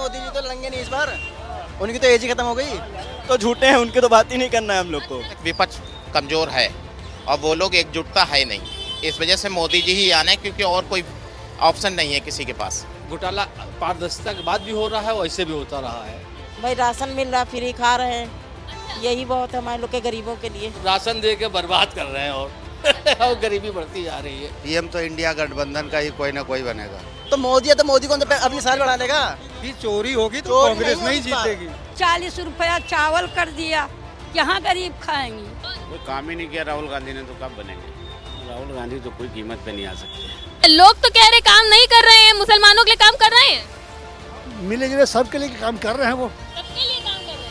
मोदी जी तो लड़ेंगे नहीं इस बार, उनकी तो एज ही खत्म हो गई, तो झूठे हैं, उनकी तो बात ही नहीं करना है हम लोग को। विपक्ष कमजोर है और वो लोग एकजुटता है नहीं, इस वजह से मोदी जी ही आना है, क्योंकि और कोई ऑप्शन नहीं है किसी के पास। घोटाला पारदर्शिता के बाद भी हो रहा है, वैसे भी होता रहा है। भाई राशन मिल रहा, फ्री खा रहे हैं, यही बहुत है हमारे लोग के गरीबों के लिए। राशन दे के बर्बाद कर रहे हैं और गरीबी बढ़ती जा रही है। पीएम तो इंडिया गठबंधन का ही कोई ना कोई बनेगा। तो मोदी है तो मोदी कौन तो अपनी साल बढ़ा लेगा। भी चोरी होगी तो चोरी कांग्रेस नहीं नहीं होगी इस बार। जीतेगी। 40 रुपया चावल कर दिया, यहाँ गरीब खाएंगी। कोई काम ही नहीं किया राहुल गांधी ने, तो कब बनेंगे। राहुल गांधी तो कोई कीमत पे नहीं आ सकते। लोग तो कह रहे काम नहीं कर रहे हैं, मुसलमानों के लिए काम कर रहे हैं। मिले जुले सबके लिए काम कर रहे हैं वो। सबके लिए काम कर रहे हैं।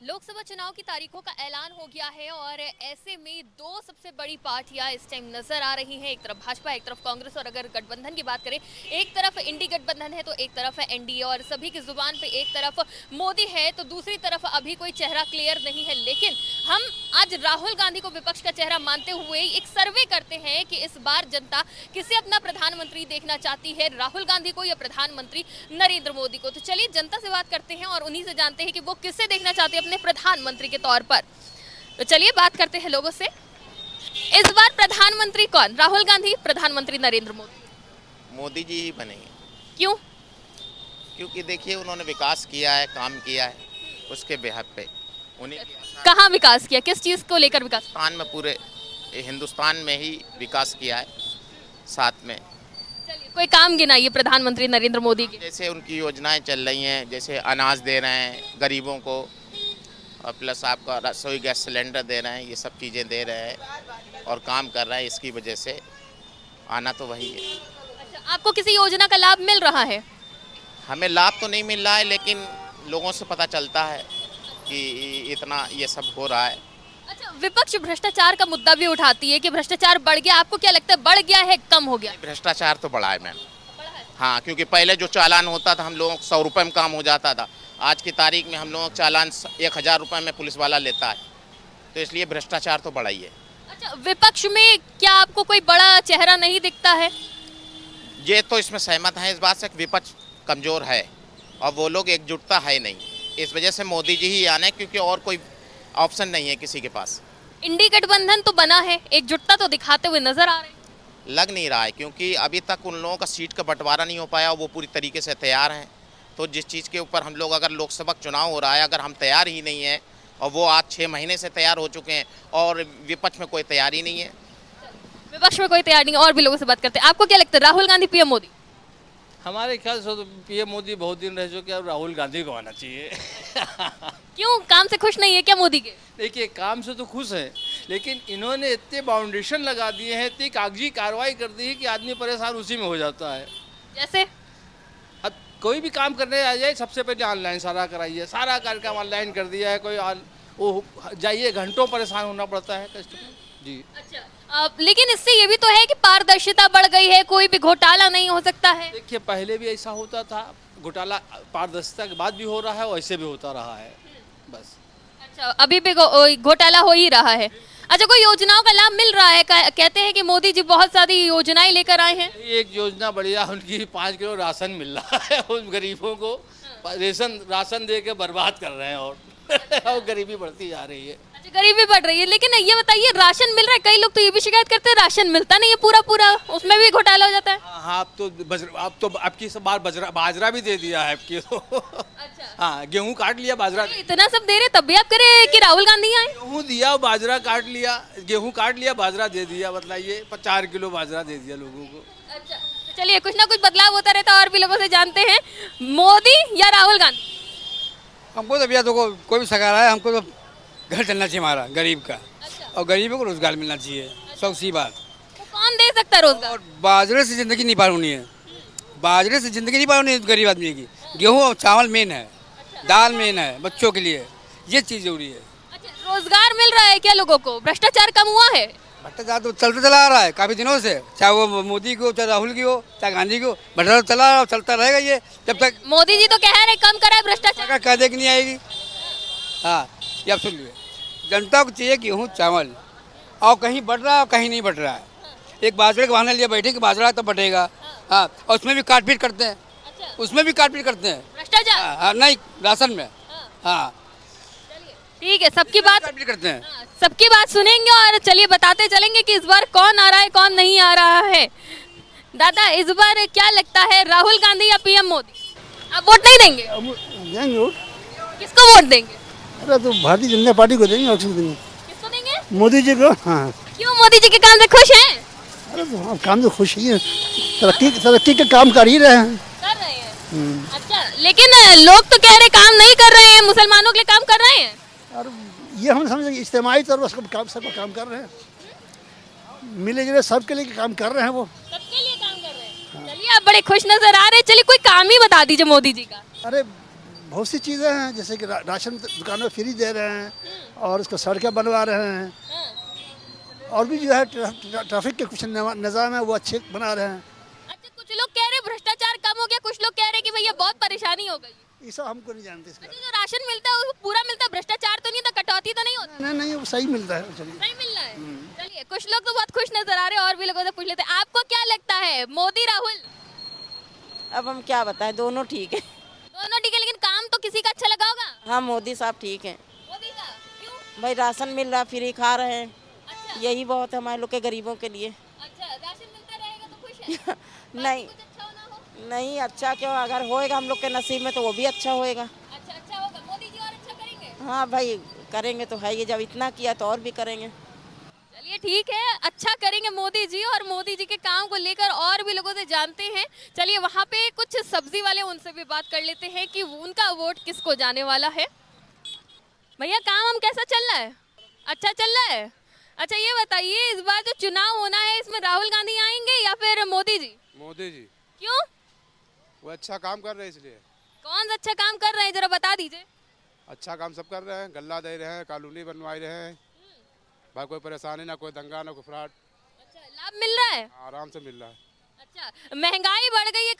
लोकसभा चुनाव की तारीखों का ऐलान हो गया है और ऐसे में दो सबसे बड़ी पार्टियां इस टाइम नजर आ रही हैं, एक तरफ भाजपा, एक तरफ कांग्रेस। और अगर गठबंधन की बात करें, एक तरफ इंडी गठबंधन है तो एक तरफ है एनडीए, और सभी की जुबान पे एक तरफ मोदी है तो दूसरी तरफ अभी कोई चेहरा क्लियर नहीं है। लेकिन हम आज राहुल गांधी को विपक्ष का चेहरा मानते हुए एक सर्वे करते हैं कि इस बार जनता किसे अपना प्रधानमंत्री देखना चाहती है, राहुल गांधी को या प्रधानमंत्री नरेंद्र मोदी को। तो चलिए जनता से बात करते हैं और उन्हीं से जानते हैं कि वो किसे देखना चाहते हैं अपने प्रधानमंत्री के तौर पर। तो चलिए बात करते हैं लोगों से। इस बार प्रधानमंत्री कौन, राहुल गांधी, प्रधानमंत्री नरेंद्र मोदी? मोदी जी ही बनेंगे। क्यों? क्योंकि देखिए उन्होंने विकास किया है, काम किया है, उसके बेहद पे उन्हीं कहाँ विकास किया, किस चीज को लेकर विकास? हिंदुस्तान में, पूरे हिंदुस्तान में ही विकास किया है। साथ में चलिए कोई काम गिनाइए प्रधानमंत्री नरेंद्र मोदी के। जैसे उनकी योजनाएं चल रही हैं, जैसे अनाज दे रहे हैं गरीबों को, और प्लस आपका रसोई गैस सिलेंडर दे रहे हैं, ये सब चीज़ें दे रहे हैं और काम कर रहे हैं। इसकी वजह से आना तो वही है। अच्छा, आपको किसी योजना का लाभ मिल रहा है? हमें लाभ तो नहीं मिल रहा है, लेकिन लोगों से पता चलता है कि इतना ये सब हो रहा है। अच्छा, विपक्ष भ्रष्टाचार का मुद्दा भी उठाती है कि भ्रष्टाचार बढ़ गया। आपको क्या लगता है, बढ़ गया है, कम हो गया? भ्रष्टाचार तो बढ़ा है मैम। हाँ, क्योंकि पहले जो चालान होता था हम लोगों को 100 रुपये में काम हो जाता था, आज की तारीख में हम लोगों का चालान 1000 रुपये में पुलिस वाला लेता है, तो इसलिए भ्रष्टाचार तो बढ़ा ही है। अच्छा, विपक्ष में क्या आपको कोई बड़ा चेहरा नहीं दिखता है? ये तो इसमें सहमत हैं इस बात से, विपक्ष कमज़ोर है और वो लोग एकजुटता है नहीं, इस वजह से मोदी जी ही आना है, क्योंकि और कोई ऑप्शन नहीं है किसी के पास। इंडी गठबंधन तो बना है, एकजुटता तो दिखाते हुए नजर आ रहे हैं। लग नहीं रहा है, क्योंकि अभी तक उन लोगों का सीट का बंटवारा नहीं हो पाया, वो पूरी तरीके से तैयार हैं। तो जिस चीज़ के ऊपर हम लोग, अगर लोकसभा चुनाव हो रहा है, अगर हम तैयार ही नहीं हैं, और वो आज 6 महीने से तैयार हो चुके हैं और विपक्ष में कोई तैयारी नहीं है। विपक्ष में कोई तैयार नहीं है। और भी लोगों से बात करते हैं। आपको क्या लगता है, राहुल गांधी पीएम मोदी? हमारे ख्याल से तो पीएम मोदी बहुत दिन रह चुके हैं, अब राहुल गांधी को आना चाहिए। क्यों, काम से खुश नहीं है क्या मोदी के? देखिए, काम से तो खुश हैं, लेकिन इन्होंने इतने बाउंडेशन लगा दिए हैं, इतनी कागजी कार्रवाई कर दी है कि आदमी परेशान उसी में हो जाता है। जैसे अब कोई भी काम करने आ जाए, सबसे पहले ऑनलाइन सारा कराइए, सारा कार्यक्रम ऑनलाइन कर दिया है। वो जाइए, घंटों परेशान होना पड़ता है कस्टमर जी। अच्छा, लेकिन इससे ये भी तो है कि पारदर्शिता बढ़ गई है, कोई भी घोटाला नहीं हो सकता है। देखिए, पहले भी ऐसा होता था, घोटाला पारदर्शिता के बाद भी हो रहा है, वैसे भी होता रहा है बस। अच्छा, अभी भी घोटाला हो ही रहा है। अच्छा, कोई योजनाओं का लाभ मिल रहा है? कहते हैं कि मोदी जी बहुत सारी योजनाएं लेकर आए हैं। एक योजना बढ़िया, उनकी 5 किलो राशन मिल रहा है उन गरीबों को। राशन दे के बर्बाद कर रहे हैं और गरीबी बढ़ती जा रही है। अच्छा, गरीबी बढ़ रही है, लेकिन ये बताइए, राशन मिल रहा है? कई लोग तो ये भी शिकायत करते हैं राशन मिलता नहीं है पूरा, उसमें भी घोटाला हो जाता है। हाँ, अब तो आपकी सब बार बाजरा भी दे दिया है आपकी तो। अच्छा, हाँ, गेहूँ काट लिया, बाजरा इतना सब दे रहे, तब भी आप कह रहे कि राहुल गांधी आए? गेहूँ दिया, बाजरा काट लिया, गेहूँ काट लिया, बाजरा दे दिया, बताइए 4 किलो बाजरा दे दिया लोगों को। अच्छा, तो चलिए कुछ ना कुछ बदलाव होता रहता है और भी लोगों से जानते हैं, मोदी या राहुल गांधी? हमको तो भैया देखो, कोई भी सरकार है, हमको तो घर चलना चाहिए हमारा गरीब का। अच्छा। और गरीबों को रोजगार मिलना चाहिए, सब सी बात। तो कौन दे सकता है रोजगार? और बाजरे से ज़िंदगी नहीं पार होनी है, बाजरे से ज़िंदगी नहीं पार होनी है गरीब आदमी की। गेहूँ और चावल मेन है, दाल मेन है बच्चों के लिए, ये चीज़ जरूरी है। अच्छा, रोजगार मिल रहा है क्या लोगों को? भ्रष्टाचार कम हुआ है? भ्रष्टाचार तो चलता चला आ रहा है काफ़ी दिनों से, चाहे वो मोदी की हो, चाहे राहुल की हो, चाहे गांधी की हो, भ्रष्टाचार चला रहा, चलता रहेगा ये जब तक मोदी जी तो कह रहे कम करा है भ्रष्टाचार। सरकार कह दे कि नहीं आएगी। हाँ, ये आप सुन लीजिए, जनता को चाहिए गेहूँ चावल, और कहीं बढ़ रहा है और कहीं नहीं बढ़ रहा है। एक बाजरे के बहाने लिए बैठे कि बाजरा तो बटेगा, हाँ, और उसमें भी काट पीट करते हैं। उसमें भी काटपीट करते हैं। भ्रष्टाचार नहीं, राशन में। हाँ, ठीक है, सबकी बात काटपीट करते हैं। सबकी बात सुनेंगे और चलिए बताते चलेंगे कि इस बार कौन आ रहा है कौन नहीं आ रहा है। दादा, इस बार क्या लगता है, राहुल गांधी या पीएम मोदी? आप वोट नहीं देंगे? देंगे वोट। किसको वोट देंगे? अरे तो भारतीय जनता पार्टी को देंगे और किसको देंगे? किसको देंगे? मोदी जी को। हाँ, क्यों, मोदी जी के काम से खुश हैं? अरे तो हम काम तो खुश ही है, तरक्की के काम कर ही रहे हैं। कर रहे हैं। अच्छा, लेकिन लोग तो कह रहे काम नहीं कर रहे हैं, मुसलमानों के लिए काम कर रहे हैं। और ये हम समझे इज्तिमाही तौर पर सबका काम कर रहे हैं, मिले जुले सबके लिए काम कर रहे हैं वो। सबके लिए काम कर रहे हैं। चलिए, आप बड़े खुश नजर आ रहे हैं। चलिए, कोई काम ही बता दीजिए मोदी जी का। अरे बहुत सी चीज़ें हैं, जैसे कि राशन दुकानों में फ्री दे रहे हैं और उसको सड़कें बनवा रहे हैं, और भी जो है ट्रैफिक के कुछ निज़ाम है वो अच्छे बना रहे हैं। अच्छा, कुछ लोग कह रहे हैं भ्रष्टाचार कम हो गया, कुछ लोग कह रहे हैं कि भैया बहुत परेशानी हो गई। ये सब हमको नहीं जानते इसका। अच्छा, जो राशन मिलता है वो पूरा मिलता है, भ्रष्टाचार तो नहीं, तो कटौती तो नहीं होती? नहीं, वो सही मिलता है। चलिए, सही मिल रहा है। चलिए, कुछ लोग तो बहुत खुश नजर आ रहे हैं, और भी लोगों से पूछ लेते हैं। आपको क्या लगता है, मोदी राहुल? अब हम क्या बताएं, दोनों ठीक है। दोनों ठीक है, लेकिन काम तो किसी का अच्छा लगा होगा। हाँ, मोदी साहब ठीक है। मोदी का क्यों? भाई राशन मिल रहा, फ्री खा रहे हैं, अच्छा, यही बहुत है हमारे लोग के गरीबों के लिए। अच्छा, राशन मिलता रहेगा तो खुश है? नहीं, कुछ अच्छा होना हो? नहीं अच्छा क्यों, अगर होएगा हम लोग के नसीब में तो वो भी अच्छा होएगा। अच्छा, अच्छा होगा, मोदी जी और अच्छा करेंगे। हाँ भाई, करेंगे तो है, ये जब इतना किया तो और भी करेंगे। चलिए, ठीक है, अच्छा करेंगे मोदी जी, और मोदी जी के काम को लेकर और भी लोगों से जानते हैं। चलिए, वहाँ पे कुछ सब्जी वाले, उनसे भी बात कर लेते हैं कि उनका वोट किसको जाने वाला है। भैया, काम कैसा चल रहा है? अच्छा चल रहा है। अच्छा, ये बताइए, इस बार जो चुनाव होना है इसमें राहुल गांधी आएंगे या फिर मोदी जी? मोदी जी। क्यों? वो अच्छा काम कर रहे हैं इसलिए। कौन सा अच्छा काम कर रहे हैं, जरा बता दीजिए। अच्छा काम सब कर रहे हैं, गल्ला दे रहे हैं, कॉलोनी बनवा रहे हैं, भाई कोई परेशानी ना, कोई दंगा ना, कोई फ्रॉड। अच्छा, लाभ मिल रहा है? आराम से मिल रहा है। अच्छा, महंगाई बढ़ गई है,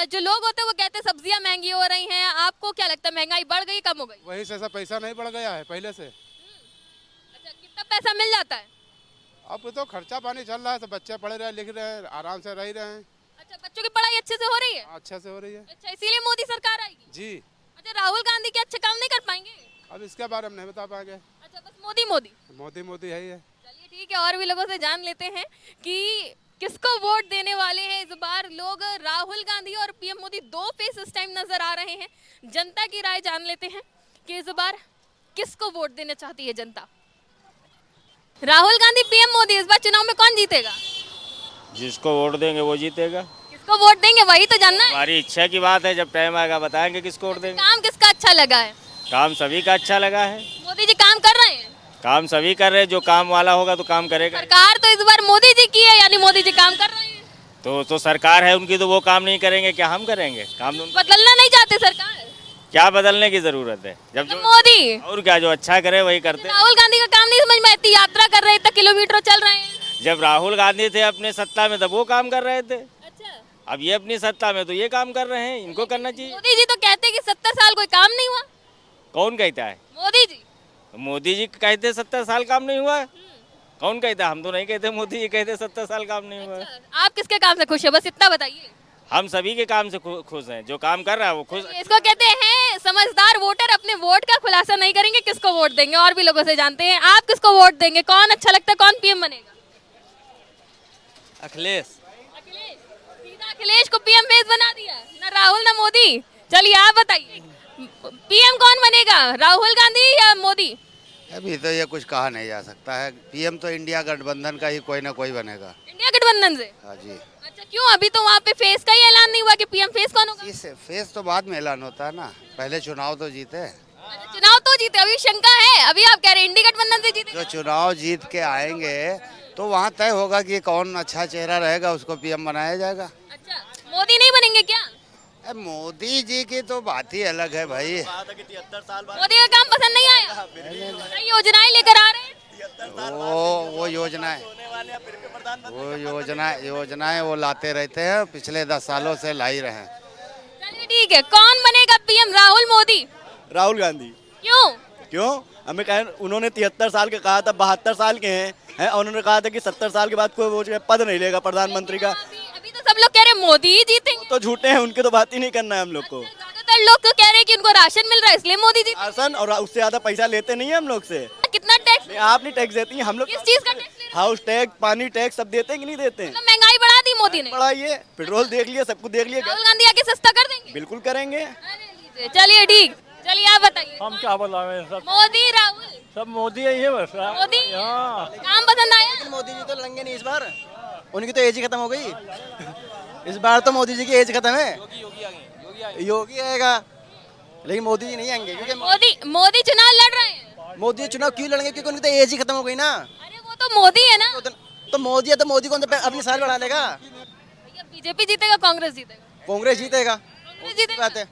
जो लोग होते हैं वो कहते हैं सब्जियां महंगी हो रही हैं, आपको क्या लगता है, महंगाई बढ़ गई कम हो गई? वही से ऐसा पैसा नहीं बढ़ गया है पहले से। अच्छा, कितना पैसा मिल जाता है? अब तो खर्चा पानी चल रहा है, तो बच्चे पढ़ रहे हैं, लिख रहे हैं, आराम से रह रहे हैं। अच्छा, बच्चों की पढ़ाई अच्छे से हो रही है? अच्छा से हो रही है अच्छा, इसीलिए मोदी सरकार आएगी? जी। अच्छा, राहुल गांधी के अच्छे काम नहीं कर पाएंगे? अब इसके बारे में नहीं बता पाएंगे। अच्छा, बस मोदी मोदी। मोदी मोदी है ही है। चलिए, ठीक है, और भी लोगों से जान लेते हैं कि किसको वोट देने वाले हैं इस बार लोग। राहुल गांधी और पीएम मोदी, दो फेस इस टाइम नजर आ रहे हैं। जनता की राय जान लेते हैं कि इस बार किसको वोट देना चाहती है जनता। राहुल गांधी, पीएम मोदी, इस बार चुनाव में कौन जीतेगा? जिसको वोट देंगे वो जीतेगा। किसको वोट देंगे वही तो जानना है। हमारी इच्छा की बात है, जब टाइम आएगा बताएंगे किसको वोट देंगे। काम किसका अच्छा लगा है? काम सभी का अच्छा लगा है। मोदी जी काम कर रहे हैं? काम सभी कर रहे हैं, जो काम वाला होगा तो काम करेगा। सरकार तो इस बार मोदी जी की है, यानी मोदी जी काम कर रहे हैं। तो सरकार है उनकी, तो वो काम नहीं करेंगे, क्या हम करेंगे काम? बदलना नहीं चाहते सरकार? क्या बदलने की जरूरत है, जब जो मोदी और क्या जो अच्छा करे वही करते। राहुल गांधी का काम नहीं समझ में, इतनी यात्रा कर रहे हैं, इतना किलोमीटर चल रहे हैं। जब राहुल गांधी थे अपने सत्ता में तब वो काम कर रहे थे। अच्छा, अब ये अपनी सत्ता में तो ये काम कर रहे हैं, इनको करना चाहिए। मोदी जी तो कहते हैं कि 70 साल कोई काम नहीं हुआ। कौन कहता है? मोदी जी। मोदी जी कहते 70 साल काम नहीं हुआ है। कौन कहता है? हम तो नहीं कहते, मोदी जी कहते 70 साल काम नहीं हुआ है। अच्छा, आप किसके काम से खुश है, बस इतना बताइए। हम सभी के काम से खुश हैं, जो काम कर रहा है वो खुश। इसको कहते हैं समझदार वोटर अपने वोट का खुलासा नहीं करेंगे, किसको वोट देंगे। और भी लोगों से जानते हैं, आप किसको वोट देंगे, कौन अच्छा लगता है, कौन पीएम बनेगा? अखिलेश। अखिलेश, सीधा अखिलेश को पीएम फेस बना दिया, ना राहुल ना मोदी। चलिए, आप बताइए, पीएम कौन बनेगा, राहुल गांधी या मोदी? अभी तो ये कुछ कहा नहीं जा सकता है। पीएम तो इंडिया गठबंधन का ही कोई ना कोई बनेगा। इंडिया गठबंधन से? हाँ जी। अच्छा, क्यों? अभी तो वहाँ पे फेस का ही ऐलान नहीं हुआ कि पीएम फेस कौन होगा? इस फेस तो बाद में ऐलान होता है ना, पहले चुनाव तो जीते। अच्छा, चुनाव तो जीते, अभी शंका है। अभी आप कह रहे हैं इंडिया गठबंधन से जीते? जो चुनाव जीत के आएंगे तो वहाँ तय होगा कि कौन अच्छा चेहरा रहेगा, उसको पीएम बनाया जाएगा। अच्छा, मोदी नहीं बनेंगे क्या? मोदी जी की तो बात ही अलग है भाई। मोदी का काम पसंद नहीं आया? कई योजनाएं लेकर आ रहे हैं। वो योजनाएं वो लाते रहते हैं, पिछले 10 सालों से ला ही रहे हैं। चलिए, ठीक है, कौन बनेगा पीएम, राहुल मोदी? राहुल गांधी। क्यों? हमें कहा, उन्होंने 73 साल के कहा था, 72 साल के हैं और उन्होंने कहा था कि 70 साल के बाद कोई वो पद नहीं लेगा प्रधानमंत्री का। अभी तो सब लोग कह रहे हैं मोदी ही जीतेंगे? तो झूठे हैं, उनके तो बात ही नहीं करना है हम लोग को। ज्यादातर लोग तो कह रहे हैं कि उनको राशन मिल रहा है इसलिए मोदी जी। राशन और उससे ज्यादा पैसा लेते नहीं है हम लोग से। कितना टैक्स? नहीं, आप नहीं टैक्स देती हैं, हम लोग किस चीज का टैक्स ले रहे हैं? हाउस टैक्स, पानी टैक्स सब देते हैं कि नहीं देते हैं? मतलब महंगाई बढ़ा दी मोदी ने। बढ़ाइए, पेट्रोल देख लिया, सब कुछ देख लिया, राहुल गांधी आके सस्ता कर देंगे? बिल्कुल करेंगे। चलिए ठीक, चलिए आप बताइए। हम क्या बताएं, सब मोदी राहुल सब मोदी ही है बस। मोदी हाँ। काम पसंद आया? लेकिन मोदी जी तो लड़ेंगे नहीं इस बार, उनकी तो एज ही खत्म हो गई। इस बार तो मोदी जी की एज खत्म है। योगी आएगा, लेकिन मोदी जी नहीं आएंगे क्योंकि मोदी चुनाव लड़ रहे हैं। मोदी चुनाव क्यों लड़ेंगे? क्योंकि उनकी तो एज ही खत्म हो गई ना। अरे वो तो मोदी है ना। तो मोदी है तो मोदी कौन सा अपनी साल बढ़ा लेगा? भैया बीजेपी जीतेगा कांग्रेस जीतेगा? कांग्रेस जीतेगा, कांग्रेस जीतेगा। बात है,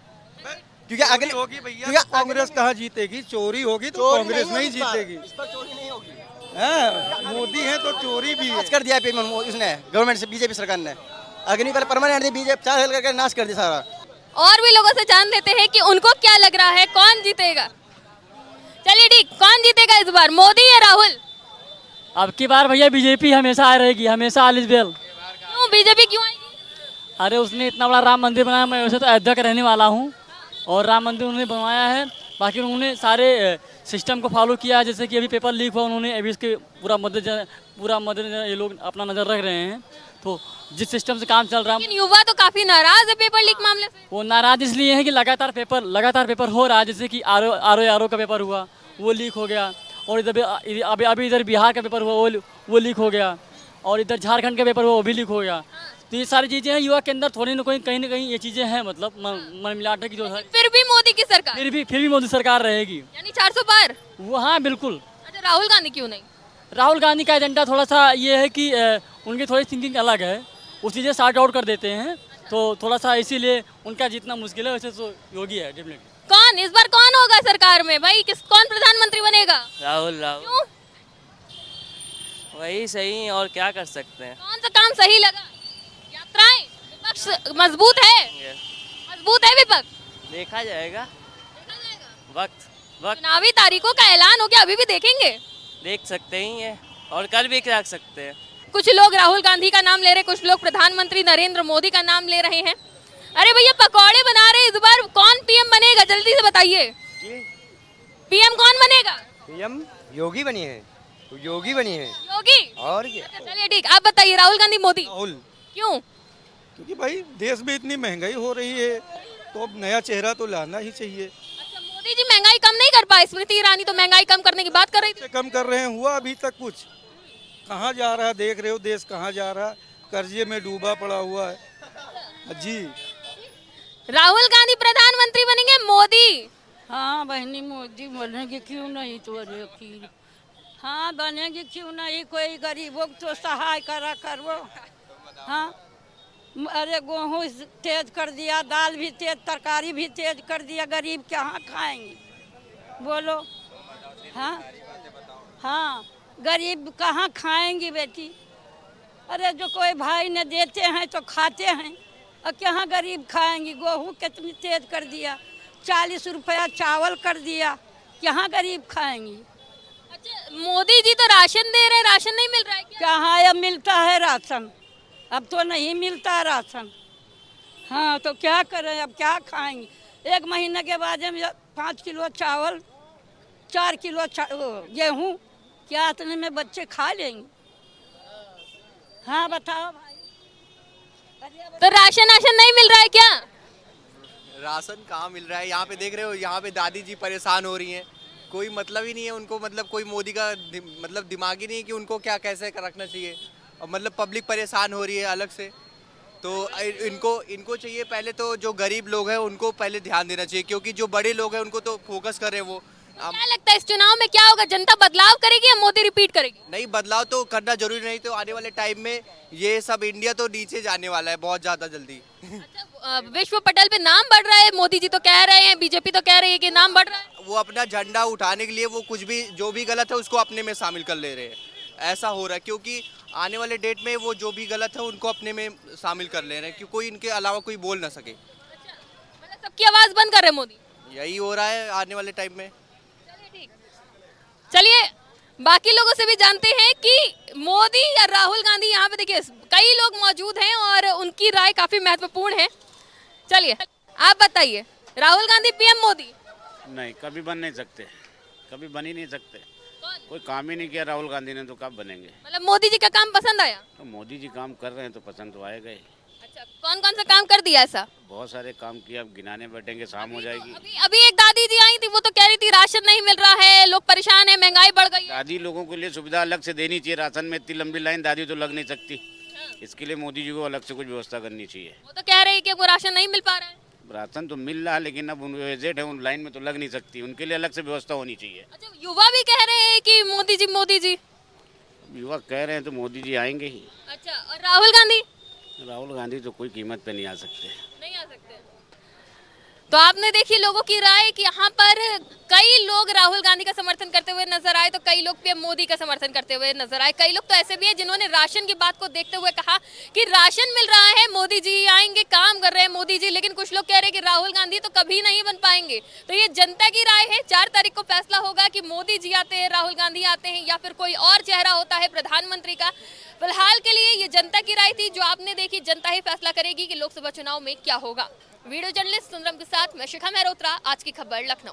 क्योंकि अगले होगी भैया, कांग्रेस कहाँ जीतेगी? चोरी होगी तो कांग्रेस नहीं जीतेगी। इस पर चोरी नहीं होगी। हाँ, मोदी है तो चोरी भी है। नाश कर दिया उसने, गवर्नमेंट से, बीजेपी सरकार ने। अग्नि पहले परमानेंट दी, बीजेपी 4 साल करके नाश कर दिया सारा। और भी लोगों से जान लेते हैं कि उनको क्या लग रहा है, कौन जीतेगा। चलिए ठीक, कौन जीतेगा इस बार, मोदी या राहुल? अब की बार भैया बीजेपी हमेशा आ रहेगी, हमेशा आलिस बेल। क्यों बीजेपी क्यों आएगी? अरे उसने इतना बड़ा राम मंदिर बनाया, मैं वैसे तो अयोध्या का रहने वाला हूँ और राम मंदिर उन्होंने बनवाया है। बाकी उन्होंने सारे सिस्टम को फॉलो किया है, जैसे कि अभी पेपर लीक हुआ, उन्होंने अभी इसके पूरा मदद ये लोग अपना नज़र रख रहे हैं। तो जिस सिस्टम से काम चल रहा है, लेकिन युवा तो काफी नाराज है पेपर लीक मामले से। वो नाराज इसलिए है कि लगातार पेपर हो रहा है। जैसे कि आर ओ का पेपर हुआ, वो लीक हो गया, और इधर अभी इधर बिहार का पेपर हुआ, वो लीक हो गया, और इधर झारखंड का पेपर हुआ, वो भी लीक हो गया। तो ये सारी चीज़ें हैं, युवा के अंदर थोड़ी ना कहीं ये चीज़ें हैं, मतलब मन मिलाटे की जो है। फिर भी मोदी की सरकार, फिर भी मोदी सरकार रहेगी, यानी 400 पार। वो हाँ बिल्कुल। अच्छा, राहुल गांधी क्यों नहीं? राहुल गांधी का एजेंडा थोड़ा सा ये है कि उनकी थोड़ी थिंकिंग अलग है, वो चीज़ें सॉर्ट आउट कर देते हैं, तो थोड़ा सा इसीलिए उनका जीतना मुश्किल है। वैसे तो योगी है डेफिनेटली। कौन इस बार कौन होगा सरकार में भाई, कौन प्रधानमंत्री बनेगा? राहुल क्यों? वही सही, और क्या कर सकते हैं। कौन सा काम सही लगा? यात्राएं, विपक्ष मजबूत है विपक्ष। देखा जाएगा, वक्त चुनावी तारीखों का ऐलान हो गया, अभी भी देखेंगे? देख सकते ही है, और कर भी रख सकते हैं। कुछ लोग राहुल गांधी का नाम ले रहे, कुछ लोग प्रधानमंत्री नरेंद्र मोदी का नाम ले रहे हैं। अरे भैया पकौड़े बना रहे, इस बार कौन पीएम बनेगा, जल्दी से बताइए। पीएम कौन बनेगा? पीएम योगी बनी है, योगी। और क्या? चलिए ठीक, आप बताइए, राहुल गांधी मोदी? राहुल। क्यों? क्योंकि भाई देश में इतनी महंगाई हो रही है, तो अब नया चेहरा तो लाना ही चाहिए। अच्छा, मोदी जी महंगाई कम नहीं कर पाए? स्मृति ईरानी तो महंगाई कम करने की बात कर रही थी। कम कर रहे हैं, हुआ अभी तक कुछ? कहाँ जा रहा है, देख रहे हो देश कहाँ जा रहा है, कर्जे में डूबा पड़ा हुआ है जी। राहुल गांधी प्रधानमंत्री बनेंगे, मोदी? हाँ बहनी, मोदी बनेगी क्यों नहीं, तो यकीन। हाँ बनेगी क्यों नहीं, कोई गरीबों को तो सहाय करो। हाँ, अरे गेहूँ तेज कर दिया, दाल भी तेज, तरकारी भी तेज कर दिया, गरीब कहाँ खाएंगे बोलो? हाँ, गरीब कहाँ खाएंगी बेटी? अरे जो कोई भाई ने देते हैं तो खाते हैं, और कहाँ गरीब खाएंगी? गेहूँ कितनी तेज कर दिया, 40 रुपया चावल कर दिया, कहाँ गरीब खाएंगी? अच्छा, मोदी जी तो राशन दे रहे, राशन नहीं मिल रहा है क्या? कहाँ अब मिलता है राशन? अब तो नहीं मिलता है राशन। हाँ तो क्या करें, अब क्या खाएंगे? 1 महीने के बाद हम 5 किलो चावल, 4 किलो गेहूँ, क्या इतने में बच्चे खा लेंगे? हाँ बताओ भाई। तो राशन नहीं मिल रहा है क्या? राशन कहाँ मिल रहा है? यहाँ पे देख रहे हो, यहाँ पे दादी जी परेशान हो रही हैं, कोई मतलब ही नहीं है उनको, मतलब कोई मोदी का मतलब दिमाग ही नहीं है कि उनको क्या कैसे रखना चाहिए, और मतलब पब्लिक परेशान हो रही है अलग से। तो इनको चाहिए पहले तो जो गरीब लोग हैं उनको पहले ध्यान देना चाहिए, क्योंकि जो बड़े लोग हैं उनको तो फोकस कर रहे हैं वो। क्या लगता है इस चुनाव में क्या होगा, जनता बदलाव करेगी या मोदी रिपीट करेगी? नहीं, बदलाव तो करना जरूरी नहीं, तो आने वाले टाइम में ये सब इंडिया तो नीचे जाने वाला है बहुत ज्यादा जल्दी। अच्छा, विश्व पटल पे नाम बढ़ रहा है, मोदी जी तो कह रहे हैं, बीजेपी तो कह रही है कि नाम बढ़ रहा है। वो अपना झंडा उठाने के लिए वो कुछ भी जो भी गलत है उसको अपने में शामिल कर ले रहे हैं, ऐसा हो रहा है। क्योंकि आने वाले डेट में वो जो भी गलत है उनको अपने में शामिल कर ले रहे हैं, कि कोई इनके अलावा कोई बोल ना सके। अच्छा, मतलब सबकी आवाज बंद कर रहे मोदी? यही हो रहा है आने वाले टाइम में। चलिए, बाकी लोगों से भी जानते हैं कि मोदी या राहुल गांधी। यहाँ पे देखिए कई लोग मौजूद हैं और उनकी राय काफी महत्वपूर्ण है। चलिए आप बताइए, राहुल गांधी पीएम, मोदी? नहीं, कभी बन नहीं सकते, कभी बन ही नहीं सकते। कोई काम ही नहीं किया राहुल गांधी ने, तो कब बनेंगे? मतलब मोदी जी का काम पसंद आया? तो मोदी जी काम कर रहे हैं तो पसंद तो आएगा ही। अच्छा, कौन कौन सा काम कर दिया ऐसा? बहुत सारे काम किया, अब गिनाने बैठेंगे शाम हो जाएगी। अभी एक दादी जी आई थी, वो तो कह रही थी राशन नहीं मिल रहा है, लोग परेशान है, महंगाई बढ़ गई है। दादी लोगों के लिए सुविधा अलग से देनी चाहिए। राशन में इतनी लंबी लाइन दादी तो लग नहीं सकती। इसके लिए मोदी जी को अलग से कुछ व्यवस्था करनी चाहिए। वो तो कह रहे हैं कि वो राशन नहीं मिल पा रहा है। राशन तो मिल रहा है, लेकिन अब उन एजेड है, उन लाइन में तो लग नहीं सकती, उनके लिए अलग से व्यवस्था होनी चाहिए। अच्छा, युवा भी कह रहे हैं कि मोदी जी, मोदी जी। युवा कह रहे हैं तो मोदी जी आएंगे ही। अच्छा, और राहुल गांधी? राहुल गांधी तो कोई कीमत पे नहीं आ सकते। नहीं आ सकते। तो आपने देखी लोगों की राय कि यहाँ पर कई लोग राहुल गांधी का समर्थन करते हुए नजर आए, तो कई लोग पीएम मोदी का समर्थन करते हुए नजर आए। कई लोग तो ऐसे भी हैं जिन्होंने राशन की बात को देखते हुए कहा कि राशन मिल रहा है, मोदी जी आएंगे, काम कर रहे हैं मोदी जी। लेकिन कुछ लोग कह रहे हैं कि राहुल गांधी तो कभी नहीं बन पाएंगे। तो ये जनता की राय है। 4 तारीख को फैसला होगा कि मोदी जी आते हैं, राहुल गांधी आते हैं, या फिर कोई और चेहरा होता है प्रधानमंत्री का। फिलहाल के लिए ये जनता की राय थी जो आपने देखी। जनता ही फैसला करेगी कि लोकसभा चुनाव में क्या होगा। वीडियो जर्नलिस्ट सुंदरम के साथ मैं शिखा मेहरोत्रा, आज की खबर लखनऊ।